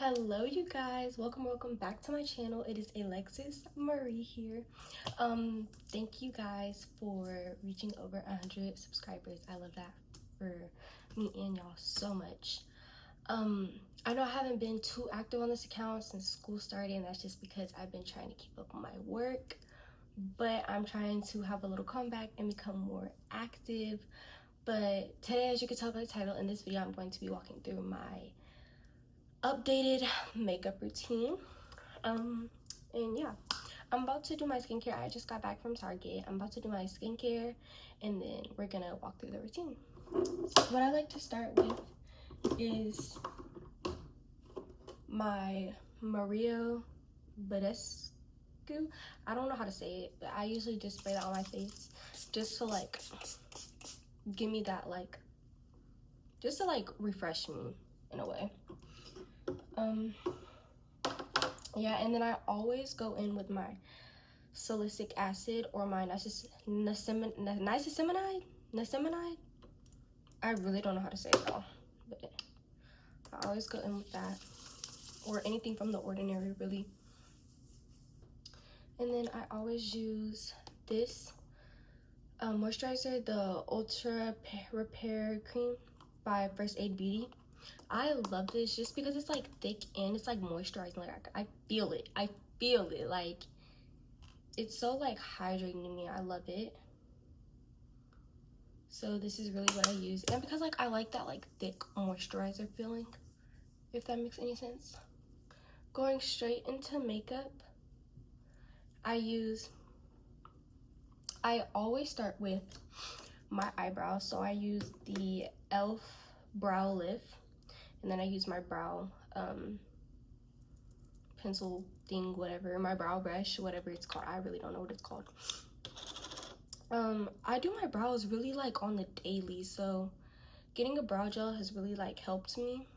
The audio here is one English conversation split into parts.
Hello you guys, welcome back to my channel. It is Alexis Marie here. Thank you guys for reaching over 100 subscribers. I love that for me and y'all so much. I know I haven't been too active on this account since school started, and that's just because I've been trying to keep up on my work, but I'm trying to have a little comeback and become more active. But today, as you can tell by the title, in this video I'm going to be walking through my updated makeup routine. And yeah, I'm about to do my skincare. I just got back from Target. I'm about to do my skincare and then we're gonna walk through the routine. What I like to start with is my Mario Badescu. I don't know how to say it, but I usually just spray that on my face just to like give me that just to refresh me in a way. Yeah, and then I always go in with my salicylic acid or my niacinamide. I really don't know how to say it though, but I always go in with that, or anything from The Ordinary, really. And then I always use this moisturizer, the Ultra Repair Cream by First Aid Beauty. I love this just because it's like thick and it's like moisturizing. Like I feel it. Like it's so like hydrating to me. I love it. So this is really what I use, and because like I like that like thick moisturizer feeling, if that makes any sense. Going straight into makeup, I always start with my eyebrows. So I use the e.l.f. brow lift, and then I use my brow pencil thing, whatever, my brow brush, whatever it's called. I really don't know what it's called. I do my brows really like on the daily, so getting a brow gel has really like helped me,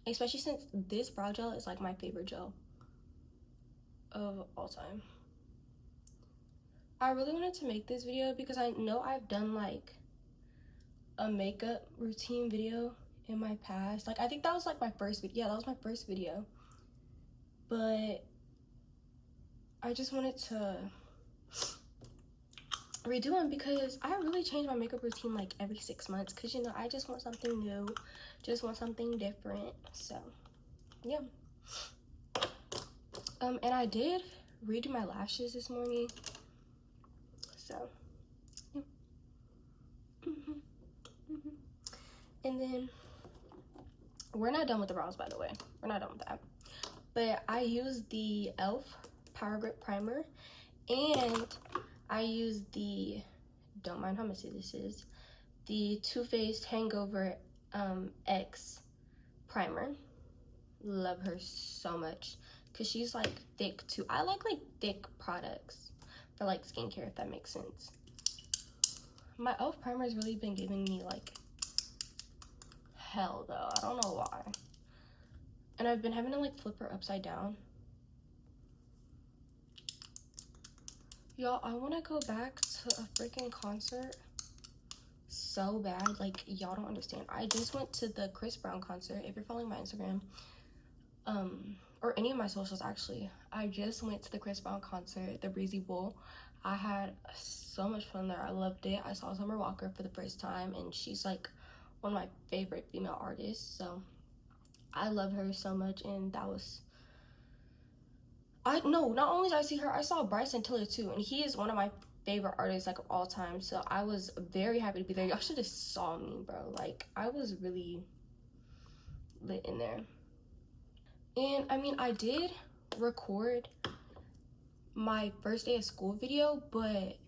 especially since this brow gel is like my favorite gel of all time. I really wanted to make this video because I know I've done like a makeup routine video in my past. Like I think that was like my first video. Yeah, that was my first video. But I just wanted to redo them because I really change my makeup routine like every 6 months, because you know I just want something new, just want something different. So yeah. And I did redo my lashes this morning, so yeah. And then we're not done with the brows, by the way. We're not done with that, but I use the e.l.f. Power Grip Primer, and I use the, don't mind how messy this is, the Too Faced Hangover X Primer. Love her so much because she's like thick too. I like thick products for like skincare, if that makes sense. My e.l.f. primer has really been giving me like hell though. I don't know why. And I've been having to like flip her upside down. Y'all, I want to go back to a freaking concert so bad. Like, y'all don't understand. I just went to the Chris Brown concert. If you're following my Instagram, or any of my socials actually, I just went to the Chris Brown concert, the Breezy Bowl. I had so much fun there. I loved it. I saw Summer Walker for the first time, and she's like one of my favorite female artists, so I love her so much. And that was, not only did I see her, I saw Bryson Tiller too, and he is one of my favorite artists like of all time. So I was very happy to be there. Y'all should have saw me, bro. Like I was really lit in there. And I mean, I did record my first day of school video, but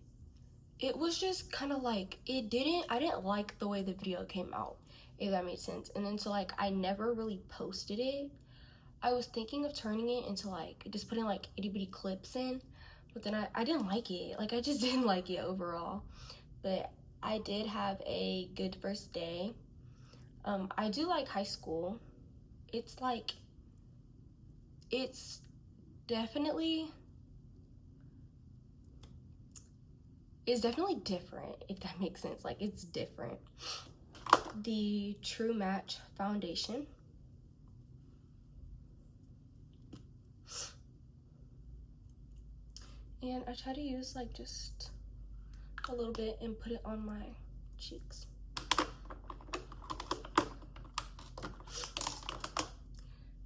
it was just kind of like, I didn't like the way the video came out, if that made sense. And then so like I never really posted it. I was thinking of turning it into like just putting like itty bitty clips in, but then I didn't like it. Like I just didn't like it overall. But I did have a good first day. I do like high school. It's definitely different, if that makes sense. Like it's different. The True Match foundation, And I try to use like just a little bit and put it on my cheeks.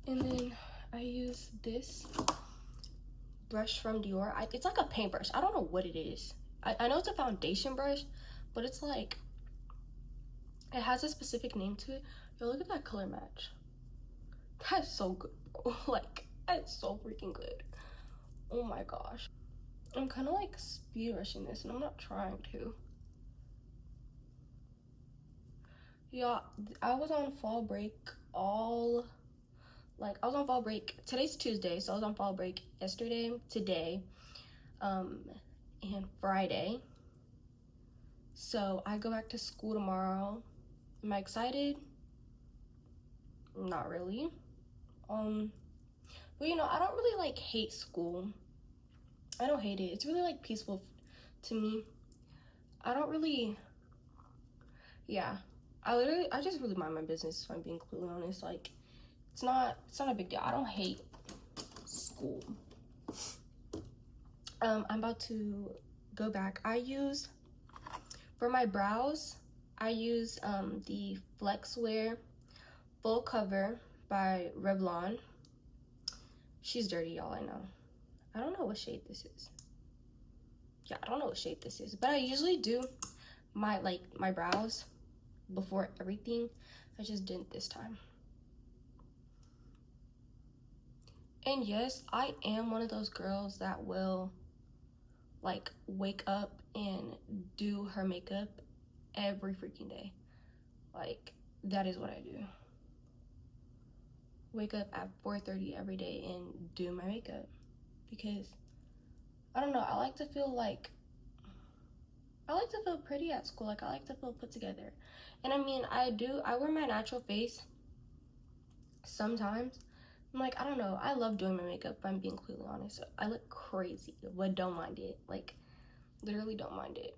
And then I use this brush from Dior. It's like a paintbrush. I don't know what it is. I know it's a foundation brush, but it's like, it has a specific name to it. Yo, look at that color match. That's so good, bro. Like, that's so freaking good. Oh my gosh. I'm kind of like speed rushing this, and I'm not trying to. Yeah, I was on fall break today's Tuesday, so I was on fall break yesterday, today, and Friday. So I go back to school tomorrow. Am I excited? Not really. But you know, I don't really like hate school. I don't hate it. It's really like peaceful to me. I don't really, yeah. I just really mind my business, if I'm being completely honest. Like, it's not a big deal. I don't hate school. I'm about to go back. For my brows, I use the Flex Wear Full Cover by Revlon. She's dirty, y'all, I know. I don't know what shade this is. Yeah, I don't know what shade this is, but I usually do my brows before everything. I just didn't this time. And yes, I am one of those girls that will like wake up and do her makeup every freaking day. Like, that is what I do. Wake up at 4:30 every day and do my makeup, because I don't know, I like to feel pretty at school. Like, I like to feel put together. And I mean, I wear my natural face sometimes. I'm like, I don't know, I love doing my makeup, if I'm being completely honest. I look crazy, but don't mind it. Like, literally don't mind it.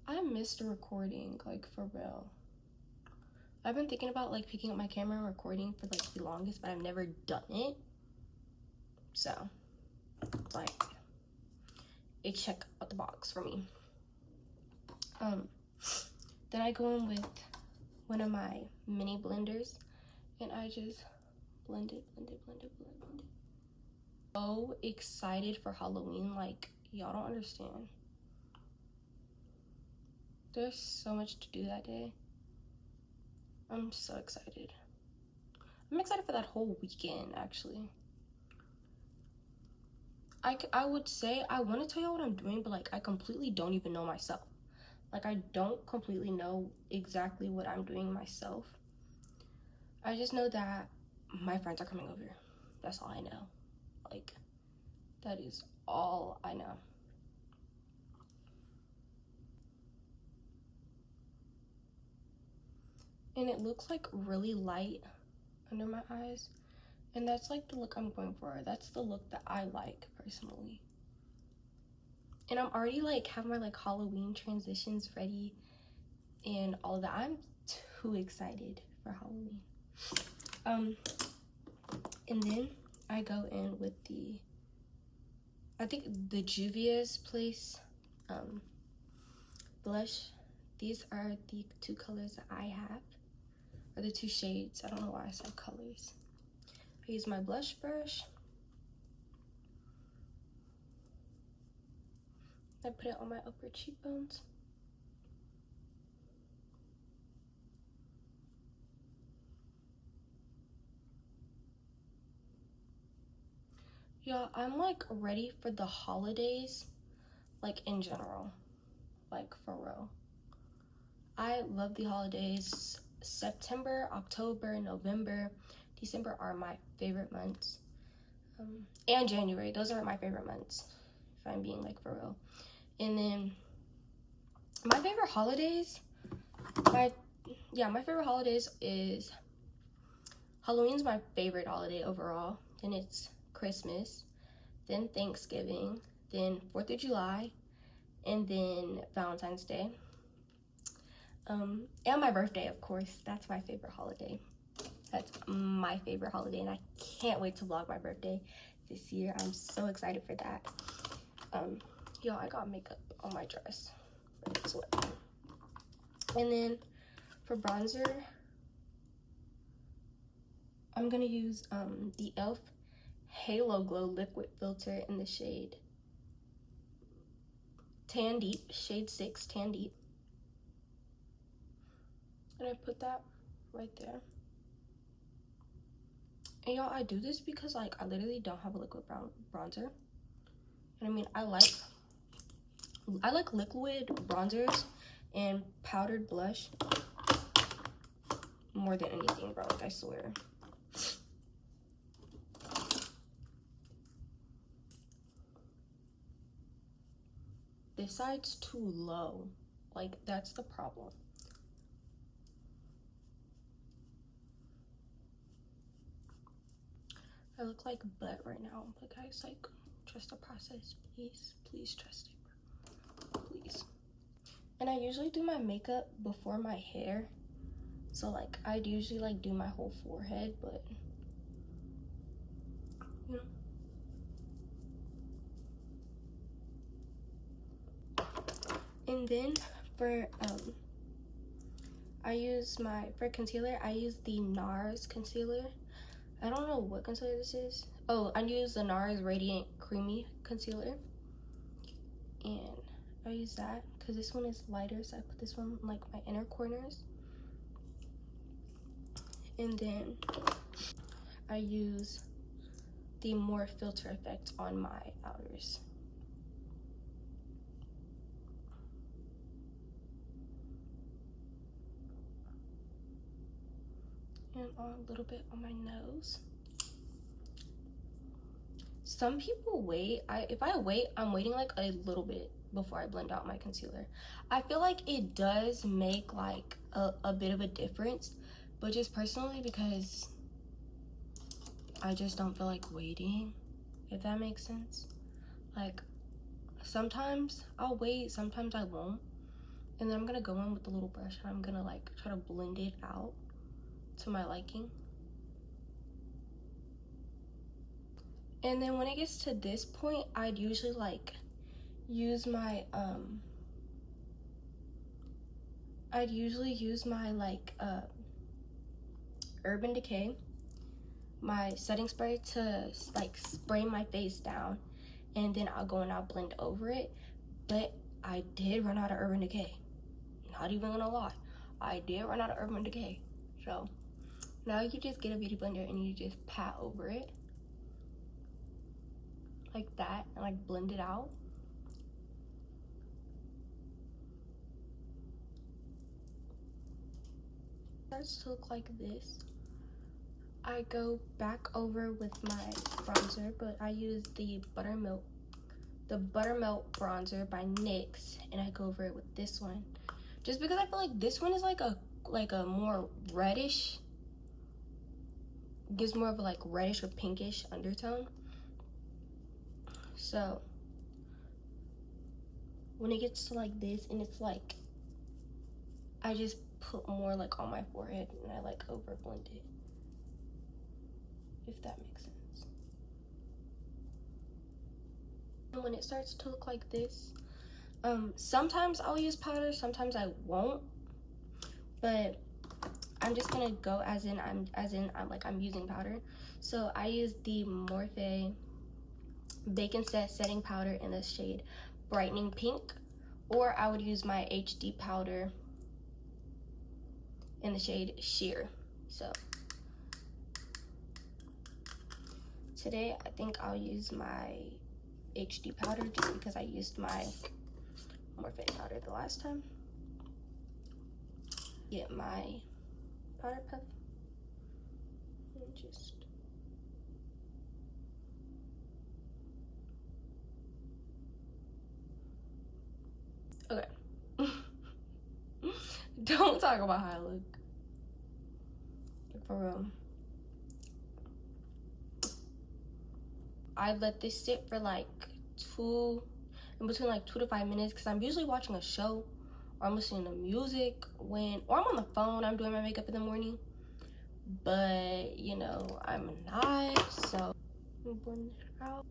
I missed recording, like, for real. I've been thinking about like picking up my camera and recording for like the longest, but I've never done it. So, like, a check out the box for me. Then I go in with one of my mini blenders, and I just blend it. So excited for Halloween, like, y'all don't understand. There's so much to do that day. I'm so excited. I'm excited for that whole weekend, actually. I would say I want to tell y'all what I'm doing, but like, I completely don't even know myself. Like, I don't completely know exactly what I'm doing myself. I just know that my friends are coming over. That's all I know. Like, that is all I know. And it looks like really light under my eyes. And that's like the look I'm going for. That's the look that I like personally. And I'm already like have my like Halloween transitions ready and all of that. I'm too excited for Halloween. And then I go in with I think the Juvia's Place blush. These are the two colors that I have, or the two shades. I don't know why I said colors. I use my blush brush. I put it on my upper cheekbones. Yeah, I'm like ready for the holidays, like in general, like for real. I love the holidays. September, October, November, December are my favorite months. And January, those are my favorite months, if I'm being like for real. And then my favorite holidays, my favorite holidays is Halloween's my favorite holiday overall. Then it's Christmas, then Thanksgiving, then 4th of July, and then Valentine's Day. And my birthday, of course. That's my favorite holiday. That's my favorite holiday, and I can't wait to vlog my birthday. this year. I'm so excited for that. Yo, I got makeup on my dress. It's wet. And then for bronzer, I'm gonna use the e.l.f. Halo Glow Liquid Filter in the shade Tan Deep, shade 6, Tan Deep. And I put that right there. And y'all, I do this because like I literally don't have a liquid bronzer. And I mean, I like liquid bronzers and powdered blush more than anything, bro. Like, I swear. This side's too low. Like, that's the problem. I look like butt right now, but guys, like, trust the process, please. Please trust it, please. And I usually do my makeup before my hair, so like I'd usually like do my whole forehead, but you know. And then for for concealer, I use the NARS concealer. I don't know what concealer this is. Oh, I use the NARS Radiant Creamy Concealer. And I use that because this one is lighter, so I put this one in like my inner corners. And then I use the More Filter Effect on my outers. And a little bit on my nose. Some people wait. If I wait, I'm waiting like a little bit before I blend out my concealer. I feel like it does make like a bit of a difference, but just personally because I just don't feel like waiting, if that makes sense. Like, sometimes I'll wait, sometimes I won't. And then I'm gonna go in with the little brush and I'm gonna like try to blend it out to my liking. And then when it gets to this point, I'd usually like use my Urban Decay, my setting spray, to like spray my face down, and then I'll go and I'll blend over it. But I did run out of Urban Decay. Not even gonna lie, I did run out of Urban Decay. So now you just get a beauty blender and you just pat over it like that and like blend it out. It starts to look like this. I go back over with my bronzer, but I use the Buttermilk bronzer by NYX, and I go over it with this one, just because I feel like this one is like a more reddish, gives more of a like reddish or pinkish undertone. So when it gets to like this, and it's like I just put more like on my forehead and I like over blend it, if that makes sense. And when it starts to look like this, sometimes I'll use powder, sometimes I won't, but I'm just gonna go as in I'm using powder. So I use the Morphe Bake and Set setting powder in the shade Brightening Pink, or I would use my HD powder in the shade Sheer. So today I think I'll use my HD powder just because I used my Morphe powder the last time. Get my powder puff and just okay. Don't talk about how I look. For real. I let this sit for like between like 2 to 5 minutes, because I'm usually watching a show or I'm listening to music or I'm on the phone, I'm doing my makeup in the morning. But you know, I'm not, so blend it out.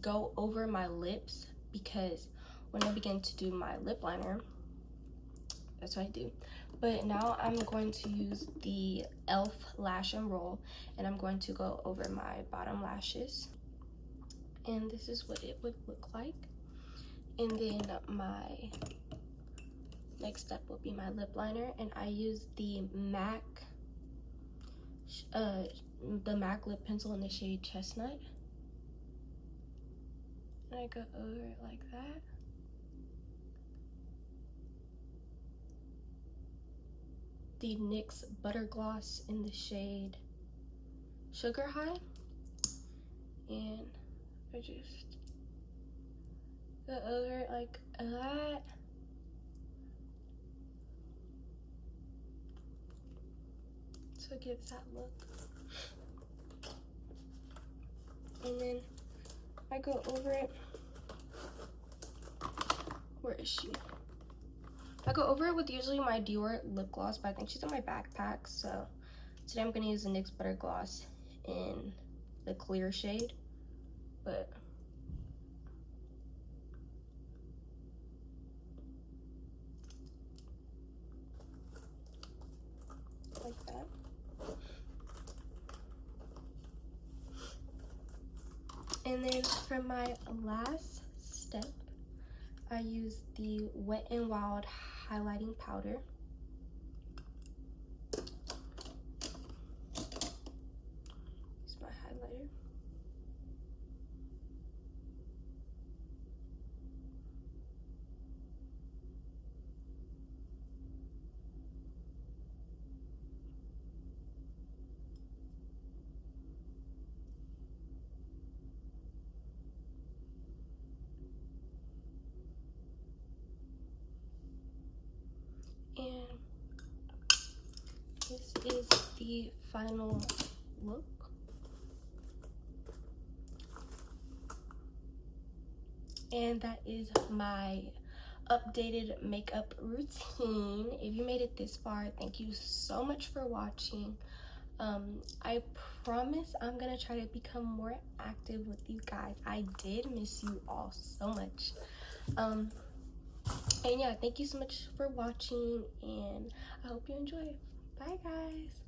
Go over my lips, because when I begin to do my lip liner, that's what I do. But now I'm going to use the e.l.f. lash and roll, and I'm going to go over my bottom lashes. And this is what it would look like. And then my next step will be my lip liner, and I use the MAC lip pencil in the shade Chestnut. And I go over it like that. The NYX Butter Gloss in the shade Sugar High. And I just go over it like that. So it gives that look. And then I go over it. Where is she? I go over it with usually my Dior lip gloss, but I think she's in my backpack. So today I'm gonna use the NYX Butter Gloss in the clear shade. But like that. And then for my last step, I use the Wet n Wild highlighting powder. Use my highlighter. And this is the final look. And that is my updated makeup routine. If you made it this far, thank you so much for watching. I promise I'm gonna try to become more active with you guys. I did miss you all so much. And yeah, thank you so much for watching, and I hope you enjoy. Bye guys.